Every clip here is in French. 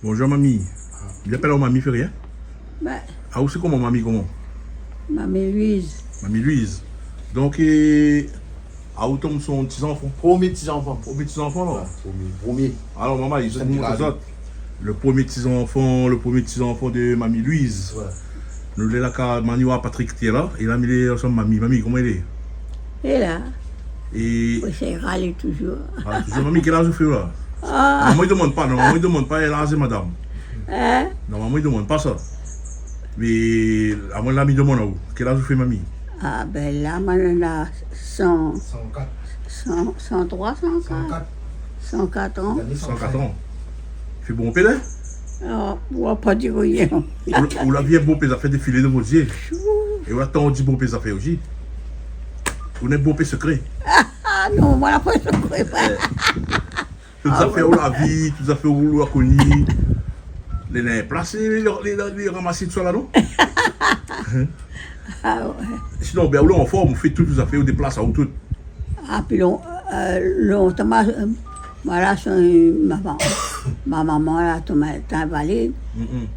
Bonjour mamie. Il appelle mamie fait rien. Ben, Ah où c'est comment mamie comment? Mamie Louise. Mamie Louise. Donc à où tombe son petit enfant? Premier petit-enfant. Premier petit enfant là. Premier. Alors maman, ils Ça sont me nous dit autres. Le premier petit enfant de mamie Louise. Ouais. Nous l'avons là Manoua Patrick qui est là. Il a mis les ensemble mamie. Mamie comment il est? Et là, Et c'est râler toujours. toujours mamie quel âge vous faites là? Ah, Maman il demande pas, non, maman il demande pas, elle a âge madame. hein? Non, maman il demande pas ça. Mais à moi l'ami demande à vous. Quel âge vous faites mamie? Ah, ben là, on a 100, 104. 103, 104, 104 ans. 104 ans. Fait bon père? Ah, on va pas dire rien. Vous l'aviez beau père, ça fait défiler de vos yeux. Et vous attendez dit beau père, ça fait aussi. Vous n'êtes beau père secret. Ah non, moi, la fois, je ne crois pas. Toutes les affaires où la vie, toutes les affaires où la connu. Les nains placés, les ramasser tout ça là, non? Ah, ouais. Sinon, ben, on en forme, on fait toutes les affaires, on déplace à où tout. Ah, puis longtemps, moi, là, ma maman, là, était invalide.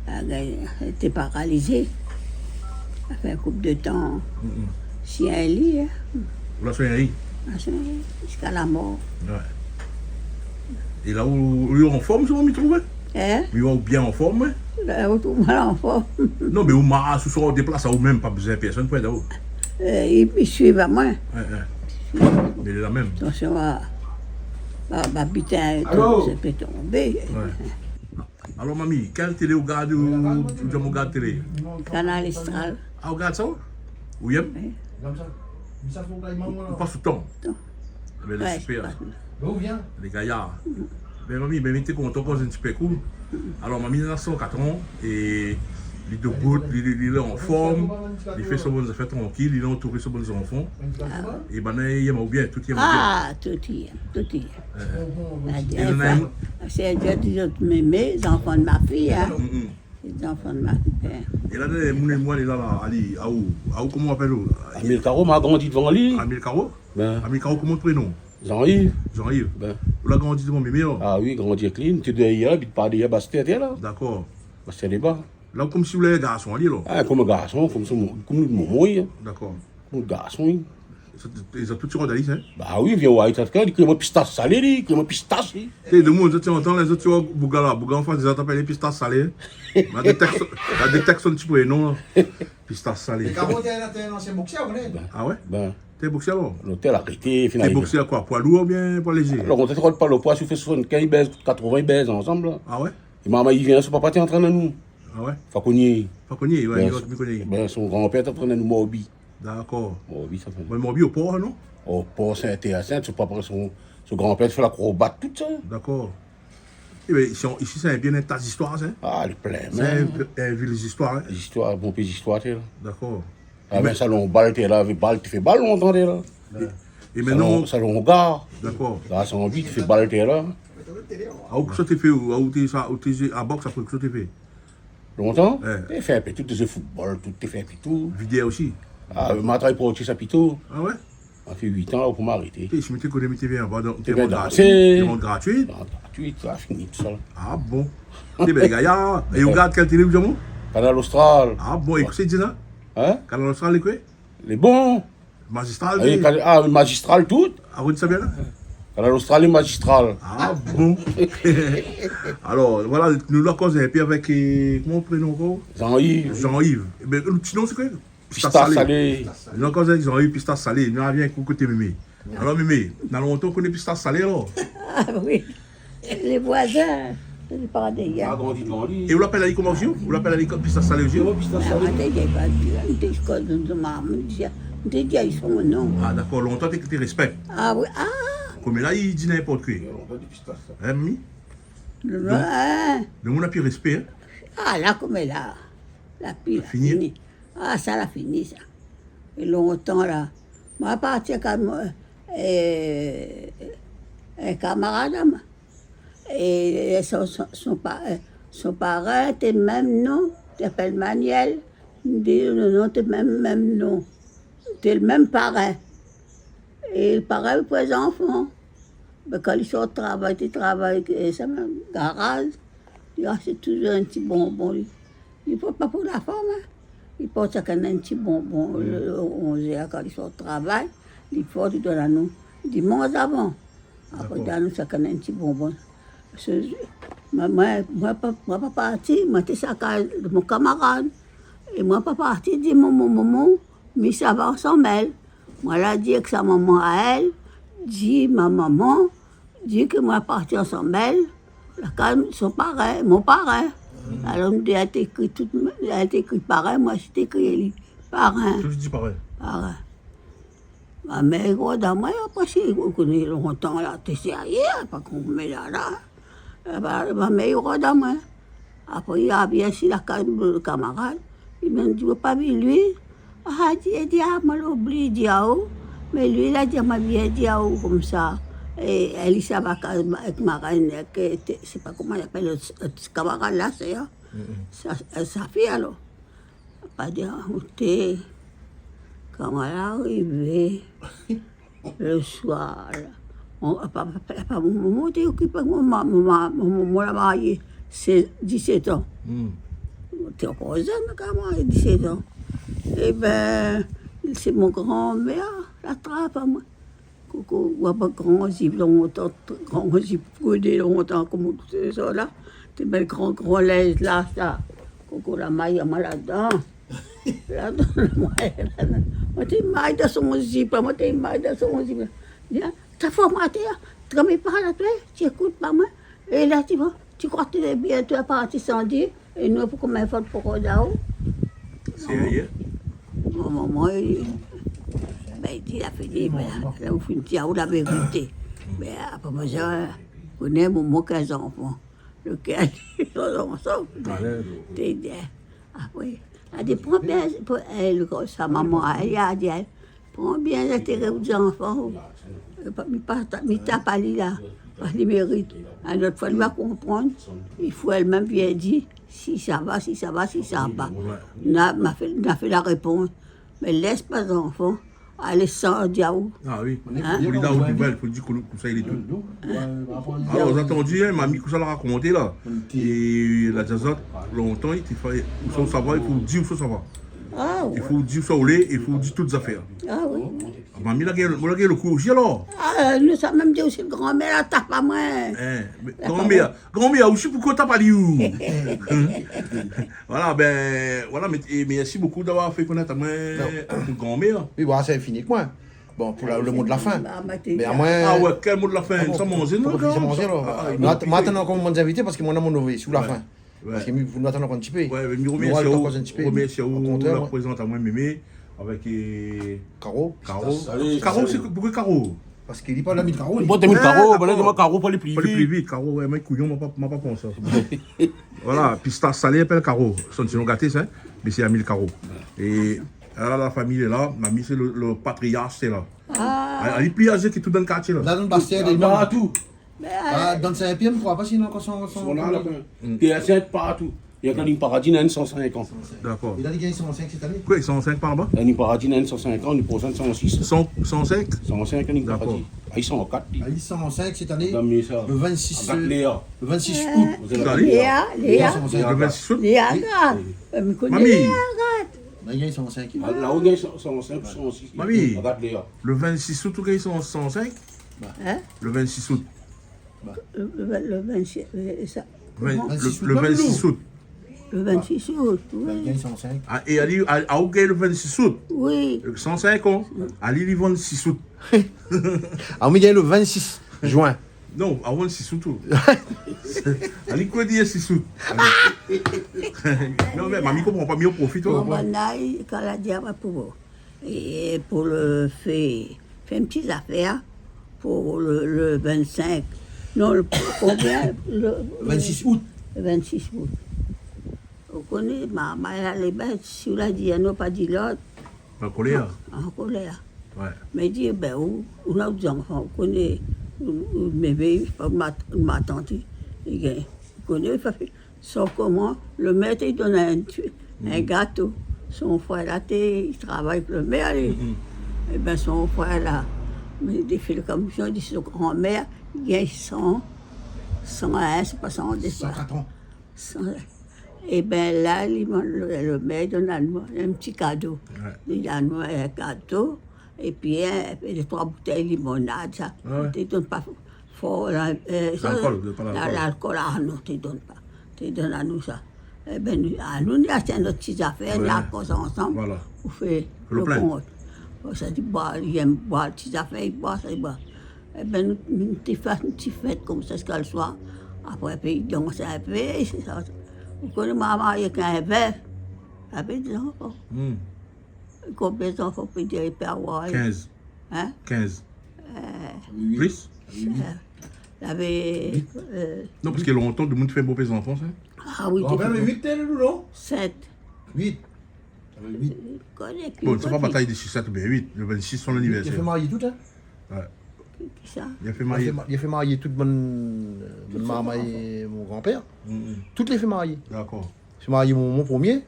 Elle était paralysée. Ça fait un couple de temps. Si elle lit, Vous la soignez. jusqu'à la mort. Ouais. Et là où vous en forme, souvent, vous trouvez? Hein? Mais vous bien en forme, hein? Là, retourne l'enfant. Non, mais vous marchez, on déplace à vous-même, pas besoin de personne pour être là-haut. Il suit à moi. Ouais, ouais. Mais il est là même. Attention à ma putain, Allô? ça peut tomber. Ouais. Alors, mamie, quelle télé vous regardez ou vous regardez télé? Canal Estral. Ah, vous regardez ça? Oui, hein? Comme ça. Mais ça, faut que maman Ou là. pas sous le temps? Non. Mais le Ouais, super, D'où vient? les gaillards. Mais mamie, mais mettez content quand c'est un super cool. Alors, mamie, il a 104 ans et il est debout, il est en forme, il fait ses bonnes affaires tranquilles, il est entouré de ses bons enfants. Et ben, il aime bien, tout y aime bien. Ah, tout y est, tout y est. Et le naïm- C'est des autres mémés, les enfants de ma fille, hein. Mm. Les enfants de ma fille. Et là, moi, il est là, Ali, à où, comment on appelle? Amil Caro m'a grandi devant lui. Amil Caro? Ben, Amil Caro, comment le prénom? Jean-Yves. Jean-Yves. Ben, Vous l'avez grandi devant mémé, là? ah oui, grandi avec lui. Tu es derrière, puis pas derrière, bah c'était là. D'accord. Bah c'était là-bas. Là, comme si vous l'avez garçon, Ali, là? Ah, comme un garçon, comme le moment, D'accord. comme un garçon. Ils ont tout sur d'Alice, hein? Bah oui, viens voir, il t'a dit qu'il y a un pistache salé, il y a un pistache. Et de monde, tu entends les autres, tu vois, Bougala, en face, ils appellent les pistaches salées. La détection, tu peux, non? Pistaches salées. Les carottes, t'es un ancien boxeur, vous connaissez? Ah ouais? Ben, T'es boxé alors? l'hôtel arrêté, T'es finalement. boxé à quoi? Poids lourd ou bien poids léger? Alors, on te pas le poids, tu fais 75 baises, 80 baises ensemble. Là. Ah ouais? Et maman, il vient, son papa, t'es en train de nous. Ah ouais? Faconnier. Pas connu, ouais, Ben, il va me connaître. ben, son grand-père, t'es en train de nous morbi. D'accord. Morbi, ça fait. Moi, il m'a mis au port, non? Oh, pas Saint-Hyacinthe, son papa, son grand-père fait l'acrobate, tout ça. D'accord. Eh bien, ici, c'est bien un tas d'histoires, hein? Ah, les pleins, C'est un ville d'histoires, hein? Les histoires, bon pays d'histoire, t'es là. D'accord. Ah, ben, salon balle, t'es là, avec balle, tu fais balle longtemps, t'es là. Et maintenant, Salon gare. d'accord. Là, c'est envie, tu fais balle, t'es là. À où que ça t'es fait? Où t'es à boxe, après que ça t'es fait? Longtemps? Ouais. T'es fait un peu tout, t'es football, tout, t'es fait un peu tout. Vidéo aussi? Ah, ma travail pour ça pito. Ah ouais? On fait 8 ans, là, pour m'arrêter. Et je m'étais connu, mais t'es bien, t'es bien gratuit. dansé. T'es gratuit? Non, gratuit, ça a fini tout ça. Là. Ah bon? T'es bien gaillard. Et vous regardez quelle télé, vous avez? Canal Austral. Ah bon, et c'est dit là? Hein? Canal Austral, quoi? Les bons. Magistral? Ah, magistral tout. Ah, vous dites ça bien là? Canal Austral et magistral. Ah bon? Alors, voilà, nous la cause et puis avec, comment on prénom encore? Jean-Yves. Jean-Yves. Mais le petit nom, c'est quoi? Pistache salé. Nous la cause avec Jean-Yves, pistache salé. Nous avons un coup côté mémé. Alors, mémé, dans longtemps qu'on est pistache salé, alors? Ah oui. Les voisins, c'est pas des On a gars. grandi devant lui. Et vous l'appelez Ali comment aussi? Vous l'appelez Ali pistache salé aussi? Pistache Ah, salé. des gars, des gars, ils sont mon nom. Ah d'accord, longtemps que tu respectes. Ah oui, ah, Comme là, il dit n'importe quoi. Hein, Mimi? hein. Le monde a plus respect, hein? Ah, là, comme elle a. La pile a Fini? fini. Ah, ça l'a fini, ça. Et longtemps, là. Moi, parti comme un camarade, moi. Et son parent était le même nom. Il s'appelle Manuel. Il dit le nom, c'est le même nom. C'est le même parrain. Et le parrain pour les enfants. Mais quand ils sortent de travail, ils travaillent dans le garage. Il reste toujours un petit bonbon. Il ne faut pas pour la femme. Hein. Il porte un petit bonbon le 11h quand ils sont au travail. Il faut lui donner à nous dimanche avant. Après, il donne nous un petit bonbon. Moi, pas parti, moi, j'étais de mon camarade. Et moi, pas parti, dit mon maman, mais ça va ensemble. Moi, elle a dit que sa maman à elle, dit ma maman, dit que moi, parti ensemble. La calme, son pareil, mon pareil. Alors, elle a écrit pareil, moi, j'ai écrit pareil. Tout dit pareil. Pareil. Ma mère, dans moi, après, on connaît longtemps, là, t'es sérieux, pas qu'on met là. Ma mère, dans moi. Après, il a bien si le camarade. Il m'a dit, pas vu lui. Ah, il dit, ah, moi, l'oublie, Diao. Mais lui, il a dit, m'a bien Diao, comme ça. Et Elisa va avec ma reine, c'est pas comment il appelle le camarade là, c'est sa fille alors. Pas dire, écoutez, quand elle est arrivée le soir, papa maman était occupé, maman l'a marié, c'est 17 ans. T'es encore jeune quand même, 17 ans. Eh bien, c'est mon grand-mère, la trappe à moi. Coucou, on pas grand zip longtemps, grand zip coudé longtemps, comme tout ça là. Tu mets le grand laisse là, ça. Coucou, la maille à moi là-dedans. Là-dedans, la maille là-dedans. Moi, tu mailles dans son zip, moi, tu mailles dans son zip. Viens, t'as formaté, tu as mis par là, tu écoutes pas moi. Et là, tu crois que tu es bien, tu es parti sans dire. Et nous, pour combien de fois pour là-haut? Sérieux? Maman, il a fini, mais là, vous finissez à la vérité. Mais après, moi, je connais mon 15 enfants. Lequel, ils sont ensemble. T'es bien. Après, elle dit, prends bien, elle, sa maman, elle a dit, prends bien l'intérêt aux enfants. Mais t'as pas dit là, parce qu'il mérite. Alors, il faut lui comprendre, il faut elle-même bien dire, si ça va, si ça va, si ça va pas. On a fait la réponse. Mais laisse pas d'enfants. Allez sans Diaou. Ah oui. Pour les dames du bal, il faut dire que ça il est tout. Alors, vous avez entendu, mamie, que ça l'a raconté là. Et la jazzette, longtemps, il faut savoir, il faut dire où ça va. Ah oui. Il faut dire ça au lait, il faut dire toutes les affaires. Ah oui. Mamie, là, le coup aussi alors. Ah, nous sommes même dit aussi, grand-mère, elle tape pas moi. Grand-mère, aussi, pourquoi t'as pas dit où? Voilà, ben, voilà, mais merci beaucoup d'avoir fait connaître à moi grand-mère. Oui, voilà, c'est fini que moi. Bon, pour le mot de la fin. Mais à moi. Ah ouais, quel mot de la fin? Ça mange, non? Ça mange, alors. Maintenant, comme on invités, parce que moi, on a mon nouveau, sous la fin. Parce que vous m'attendez encore un petit peu. Ouais, mais je remercie la présente à moi, Mémé, avec Caro. Caro, c'est pourquoi Caro? Parce qu'il dit pas l'ami de Caro. Bon, t'as mis le carreau, ben là, moi, carreau, pas les plus Pas les plus vite, Caro, ouais, mais couillon, m'a pas pensé. Voilà, puis Star Salé appelle Caro. Son nom gâté, ça, mais c'est Amil Caro. Et là, la famille est là, mamie, c'est le patriarche, c'est là. Elle est plus âgée que tout dans le quartier, là. Là, dans le Bastien, il est partout. dans Saint-Pierre, je ne crois pas s'il a encore son. On a là, TS7 partout. Il y a quand même paradis, il a 105 ans. D'accord. Il a dit qu'il y a 105 cette année. Quoi, ils sont 105 par là-bas? Il y a paradis, il a 105 ans, il est 106. 105? 105, il y a D'accord. paradis. Ils sont en 4. Il a dit 105 cette année. Le 26 26 août. Léa. Le 26 août? Léa, regarde. Me connais, Mamie. Léa, regarde. Là, il y a 105. Là-haut, il y a 105, 106. Mamie. Regarde Léa. Le 26 août, ils sont 105? Hein? Le 26 août. Le 26, ça. Le 26 août. Le 26 août, Il y a oui. 105. Ah, et Ali, à Ouguay le 26 août. Oui. 105 ans. Ali, le 26 août. Ah, mais il y a le 26 juin. Non, avant le 6 août. Ali, quoi dire 6 août? Non, mais mamie comprend pas mieux profite. Bon, quand la diable pour. Et pour le fait une petite affaire pour le 25. Non, combien? Le 26 août. Le 26 août. Vous connaissez, elle est bête, si vous l'avez dit, elle n'a pas dit l'autre, En colère. en colère. Ouais. Mais dit, ben, on a des enfants, vous connaissez, bébé, ma tante, vous connaissez, sauf comment, le maître, il donne un gâteau. Son frère, là, il travaille avec le maire, et bien son frère, là, il fait la commission, il dit, son grand-mère, il gagne 101, c'est pas 100, 104 ans. Et bien là, le maire donne à nous un petit cadeau. Il a nous un cadeau. Et puis, les 3 bouteilles de limonade, ça. Ouais. Tu ne donnes pas fort. L'alcool à nous, tu ne donnes pas. Tu donnes à nous ça. Eh bien, à nous, on a notre petite affaire, on a cause ensemble. Voilà. On fait Le plein. compte. Ça dit, il aime boire, les petites affaires, il boit, ça, il boit. Eh bien, nous faisons une petite fête comme ça, jusqu'à le soir. Après, puis, il danse un peu, c'est ça. Vous connaissez maman, il y a qu'un verre. Avec des enfants. Combien d'enfants peut dire il peut avoir? 15. Hein? 15. Plus? Il y avait. Non, parce que longtemps, tout le monde fait beau les enfants, ça. Ah oui, On va faire 8 télé, non? 7. 8. Bon, c'est pas bataille de 6, 7 ou bien 8. Le 26, son Il a anniversaire. fait marier tout, hein? Ouais. Qui ça? Il a fait marier. Il a fait marier toute bonne maman et mon grand-père. Toutes les fait marier. D'accord. Il fait marier mon premier.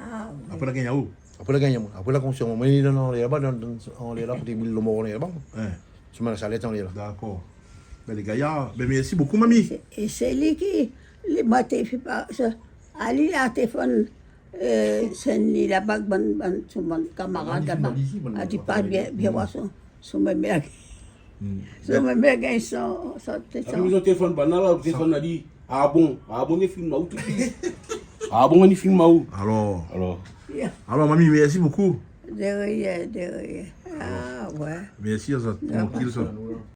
Ah oui. Après la gagne à où? Après la gagne, après la conscience. Moi, il est là-bas, on est là pour dire le mot, on est là-bas. Ouais. Tu m'as la salette, on est là. D'accord. Ben, les gaillards, ben, merci beaucoup, mamie. Et c'est lui qui. Moi, tu fais pas ça. Ali, à téléphone. C'est lui là-bas, mon camarade là-bas. A dit pas bien voir son mère. Son mère gagne son. Après, ils téléphone banal, le téléphone a dit, ah bon, on est filmé où tout de suite. Ah bon, on est filmé où? Alors, mamie, merci beaucoup. De rien. Ah ouais. Merci, ça, tranquille, ça.